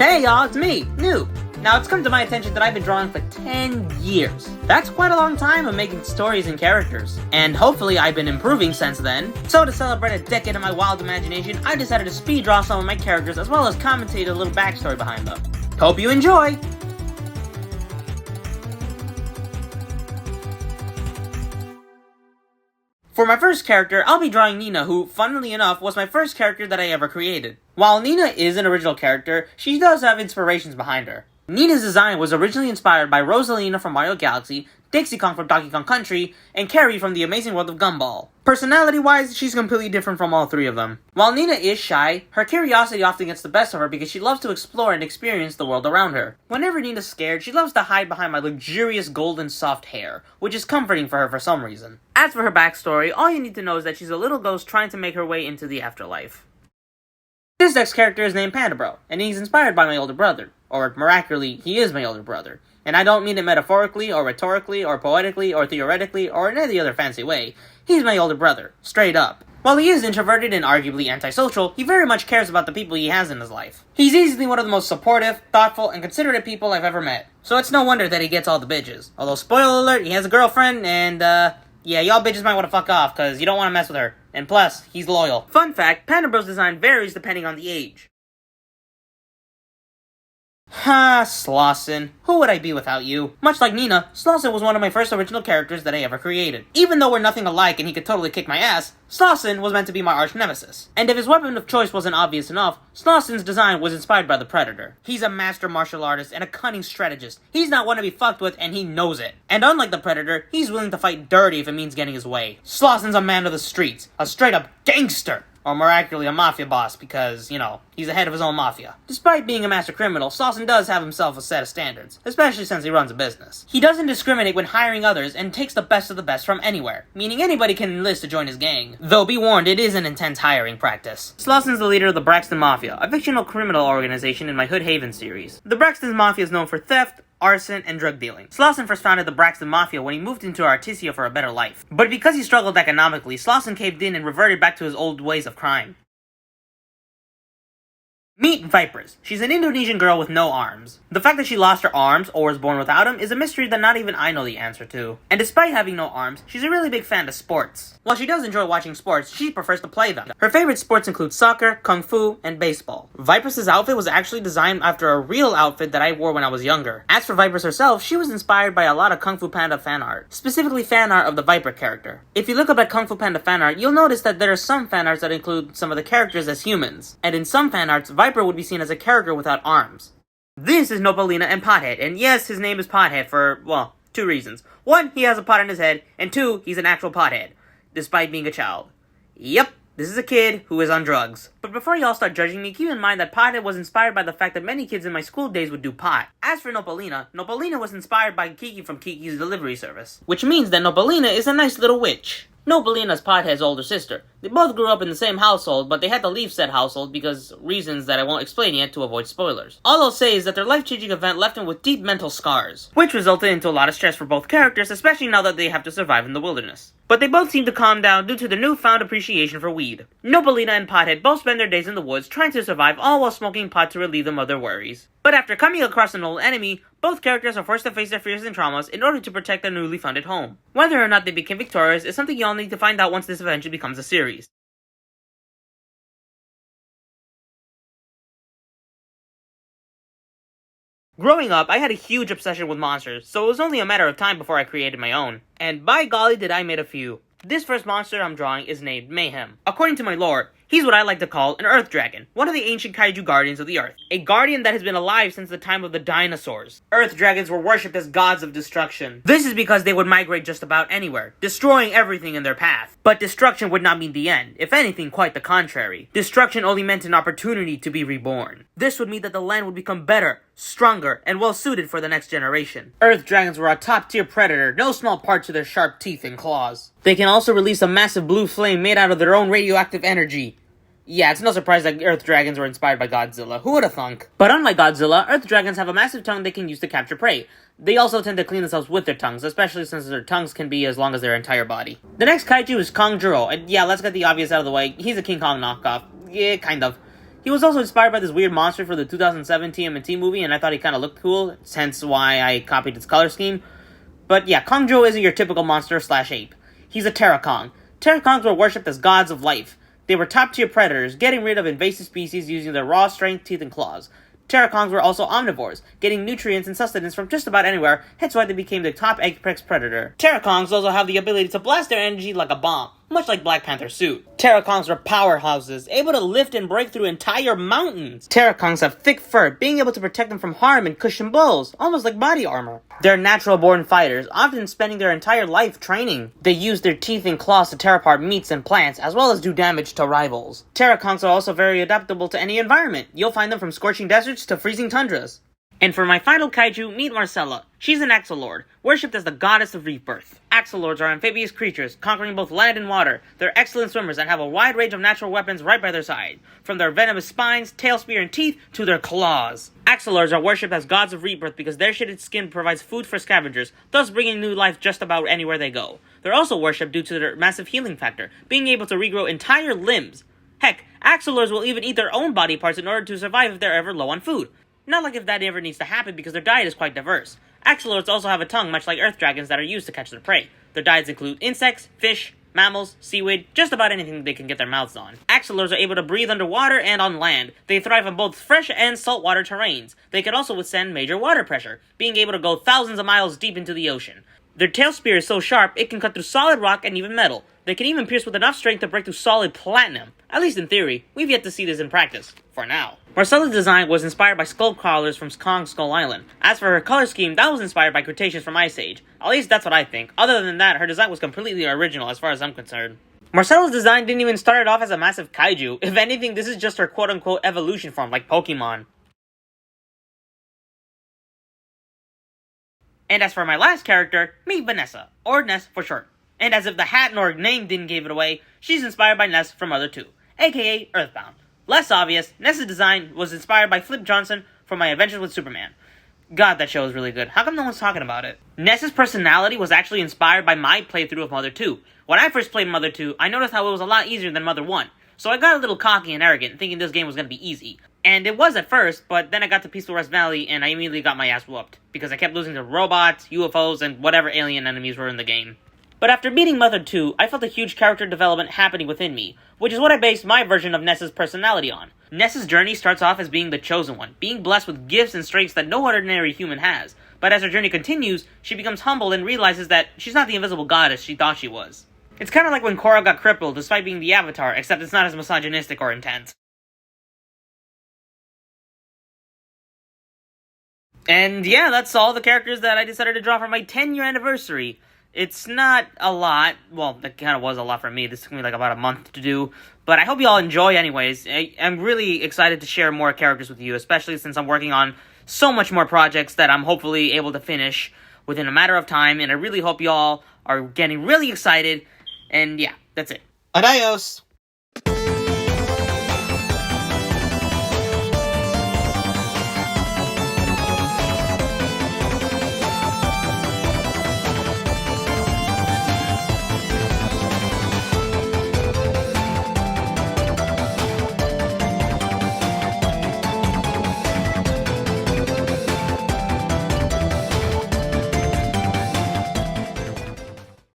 Hey y'all, it's me, Noob. Now it's come to my attention that I've been drawing for 10 years. That's quite a long time of making stories and characters. And hopefully I've been improving since then. So to celebrate a decade of my wild imagination, I decided to speed draw some of my characters as well as commentate a little backstory behind them. Hope you enjoy! For my first character, I'll be drawing Nina, who, funnily enough, was my first character that I ever created. While Nina is an original character, she does have inspirations behind her. Nina's design was originally inspired by Rosalina from Mario Galaxy, Dixie Kong from Donkey Kong Country, and Carrie from The Amazing World of Gumball. Personality-wise, she's completely different from all three of them. While Nina is shy, her curiosity often gets the best of her because she loves to explore and experience the world around her. Whenever Nina's scared, she loves to hide behind my luxurious golden soft hair, which is comforting for her for some reason. As for her backstory, all you need to know is that she's a little ghost trying to make her way into the afterlife. This next character is named Pandao, and he's inspired by my older brother. Or, miraculously, he is my older brother. And I don't mean it metaphorically, or rhetorically, or poetically, or theoretically, or in any other fancy way. He's my older brother. Straight up. While he is introverted and arguably antisocial, he very much cares about the people he has in his life. He's easily one of the most supportive, thoughtful, and considerate people I've ever met. So it's no wonder that he gets all the bitches. Although, spoiler alert, he has a girlfriend, and, yeah, y'all bitches might want to fuck off, cause you don't want to mess with her. And plus, he's loyal. Fun fact, Pandao's design varies depending on the age. Slon. Who would I be without you? Much like Nina, Slon was one of my first original characters that I ever created. Even though we're nothing alike and he could totally kick my ass, Slon was meant to be my arch nemesis. And if his weapon of choice wasn't obvious enough, Slon's design was inspired by the Predator. He's a master martial artist and a cunning strategist. He's not one to be fucked with and he knows it. And unlike the Predator, he's willing to fight dirty if it means getting his way. Slon's a man of the streets, a straight up gangster. Or miraculously a mafia boss because, you know, he's the head of his own mafia. Despite being a master criminal, Slon does have himself a set of standards, especially since he runs a business. He doesn't discriminate when hiring others and takes the best of the best from anywhere, meaning anybody can enlist to join his gang. Though be warned, it is an intense hiring practice. Slon's the leader of the Braxton Mafia, a fictional criminal organization in my Hood Haven series. The Braxton Mafia is known for theft, arson, and drug dealing. Slon first founded the Braxton Mafia when he moved into Artesia for a better life. But because he struggled economically, Slon caved in and reverted back to his old ways of crime. Meet Vipers. She's an Indonesian girl with no arms. The fact that she lost her arms, or was born without them, is a mystery that not even I know the answer to. And despite having no arms, she's a really big fan of sports. While she does enjoy watching sports, she prefers to play them. Her favorite sports include soccer, kung fu, and baseball. Vipers' outfit was actually designed after a real outfit that I wore when I was younger. As for Vipers herself, she was inspired by a lot of Kung Fu Panda fan art, specifically fan art of the Viper character. If you look up at Kung Fu Panda fan art, you'll notice that there are some fan arts that include some of the characters as humans, and in some fan arts, Viper would be seen as a character without arms. This is Nopalina and Pothead, and yes, his name is Pothead for, well, two reasons. One, he has a pot on his head, and two, he's an actual pothead, despite being a child. Yep, this is a kid who is on drugs. But before y'all start judging me, keep in mind that Pothead was inspired by the fact that many kids in my school days would do pot. As for Nopalina, Nopalina was inspired by Kiki from Kiki's delivery service, which means that Nopalina is a nice little witch. Nopalina's Pothead's older sister. They both grew up in the same household, but they had to leave said household because reasons that I won't explain yet to avoid spoilers. All I'll say is that their life-changing event left them with deep mental scars, which resulted into a lot of stress for both characters, especially now that they have to survive in the wilderness. But they both seem to calm down due to their newfound appreciation for weed. Nopalina and Pothead both spend their days in the woods trying to survive, all while smoking pot to relieve them of their worries. But after coming across an old enemy, both characters are forced to face their fears and traumas in order to protect their newly founded home. Whether or not they become victorious is something y'all need to find out once this eventually becomes a series. Growing up, I had a huge obsession with monsters, so it was only a matter of time before I created my own. And by golly did I made a few. This first monster I'm drawing is named Mayhem. According to my lore, he's what I like to call an Earth Dragon, one of the ancient Kaiju guardians of the Earth. A guardian that has been alive since the time of the dinosaurs. Earth Dragons were worshipped as gods of destruction. This is because they would migrate just about anywhere, destroying everything in their path. But destruction would not mean the end, if anything quite the contrary. Destruction only meant an opportunity to be reborn. This would mean that the land would become better, stronger, and well suited for the next generation. Earth Dragons were a top-tier predator, no small part to their sharp teeth and claws. They can also release a massive blue flame made out of their own radioactive energy. Yeah, it's no surprise that Earth Dragons were inspired by Godzilla. Who would have thunk? But unlike Godzilla, Earth Dragons have a massive tongue they can use to capture prey. They also tend to clean themselves with their tongues, especially since their tongues can be as long as their entire body. The next kaiju is Kong Juro, and yeah, let's get the obvious out of the way. He's a King Kong knockoff. Yeah, kind of. He was also inspired by this weird monster for the 2007 TMNT movie, and I thought he kind of looked cool, hence why I copied his color scheme. But yeah, Kongjo isn't your typical monster/ape. He's a Terrakong. Terrakongs were worshipped as gods of life. They were top-tier predators, getting rid of invasive species using their raw strength, teeth, and claws. Terrakongs were also omnivores, getting nutrients and sustenance from just about anywhere, hence why they became the top apex predator. Terrakongs also have the ability to blast their energy like a bomb, much like Black Panther's suit. Terrakongs were powerhouses, able to lift and break through entire mountains. Terrakongs have thick fur, being able to protect them from harm and cushion blows, almost like body armor. They're natural-born fighters, often spending their entire life training. They use their teeth and claws to tear apart meats and plants, as well as do damage to rivals. Terrakongs are also very adaptable to any environment. You'll find them from scorching deserts to freezing tundras. And for my final kaiju, meet Marcella. She's an Axolord, worshipped as the goddess of rebirth. Axolords are amphibious creatures, conquering both land and water. They're excellent swimmers and have a wide range of natural weapons right by their side, from their venomous spines, tail spear, and teeth, to their claws. Axolords are worshipped as gods of rebirth because their shaded skin provides food for scavengers, thus bringing new life just about anywhere they go. They're also worshipped due to their massive healing factor, being able to regrow entire limbs. Heck, Axolords will even eat their own body parts in order to survive if they're ever low on food. Not like if that ever needs to happen because their diet is quite diverse. Axolords also have a tongue much like earth dragons that are used to catch their prey. Their diets include insects, fish, mammals, seaweed, just about anything they can get their mouths on. Axolords are able to breathe underwater and on land. They thrive on both fresh and saltwater terrains. They can also withstand major water pressure, being able to go thousands of miles deep into the ocean. Their tail spear is so sharp, it can cut through solid rock and even metal. They can even pierce with enough strength to break through solid platinum. At least in theory. We've yet to see this in practice. For now. Marcella's design was inspired by skull crawlers from Kong Skull Island. As for her color scheme, that was inspired by Cretaceous from Ice Age. At least that's what I think. Other than that, her design was completely original as far as I'm concerned. Marcella's design didn't even start off as a massive kaiju. If anything, this is just her quote-unquote evolution form, like Pokemon. And as for my last character, meet Vanessa, or Ness for short. And as if the hat nor name didn't give it away, she's inspired by Ness from Mother 2, aka Earthbound. Less obvious, Ness's design was inspired by Flip Johnson from My Adventures with Superman. God, that show is really good. How come no one's talking about it? Ness's personality was actually inspired by my playthrough of Mother 2. When I first played Mother 2, I noticed how it was a lot easier than Mother 1. So I got a little cocky and arrogant, thinking this game was going to be easy. And it was at first, but then I got to Peaceful Rest Valley and I immediately got my ass whooped. Because I kept losing to robots, UFOs, and whatever alien enemies were in the game. But after beating Mother 2, I felt a huge character development happening within me, which is what I based my version of Ness's personality on. Ness's journey starts off as being the chosen one, being blessed with gifts and strengths that no ordinary human has. But as her journey continues, she becomes humble and realizes that she's not the invisible goddess she thought she was. It's kind of like when Korra got crippled despite being the Avatar, except it's not as misogynistic or intense. And yeah, that's all the characters that I decided to draw for my 10-year anniversary. It's not a lot. Well, that kind of was a lot for me. This took me like about a month to do. But I hope you all enjoy anyways. I'm really excited to share more characters with you, especially since I'm working on so much more projects that I'm hopefully able to finish within a matter of time. And I really hope you all are getting really excited. And yeah, that's it. Adios!